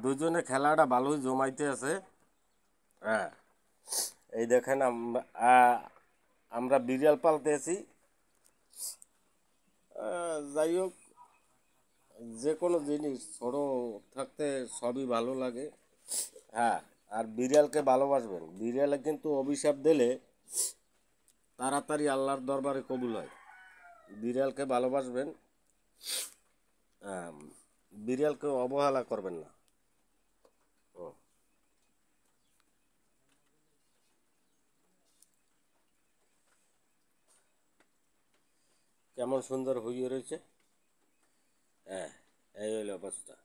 দুজনে খেলাটা ভালোই জমাইতে আছে। হ্যাঁ, এই দেখেন আমরা বিড়াল পালতেছি। যাই হোক, যে কোনো জিনিস ছোট থাকতে সবই ভালো লাগে। হ্যাঁ, আর বিড়ালকে ভালোবাসবেন। বিড়ালে কিন্তু অভিশাপ দিলে তাড়াতাড়ি আল্লাহর দরবারে কবুল হয়। বিড়ালকে ভালোবাসবেন। হ্যাঁ, বিড়ালকে অবহেলা করবেন না। হুম, কেমন সুন্দর হইয়ে রয়েছে। হ্যাঁ, এই হইল অবস্থা।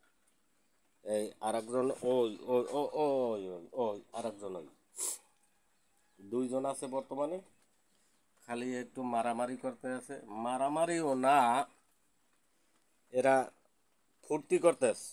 এই আরেকজন, ওই ওই ও ওই ওই ওই আরেকজন, ওই দুইজন আছে বর্তমানে। খালি একটু মারামারি করতে আছে। মারামারিও না, এরা ফুর্তি করতেছে।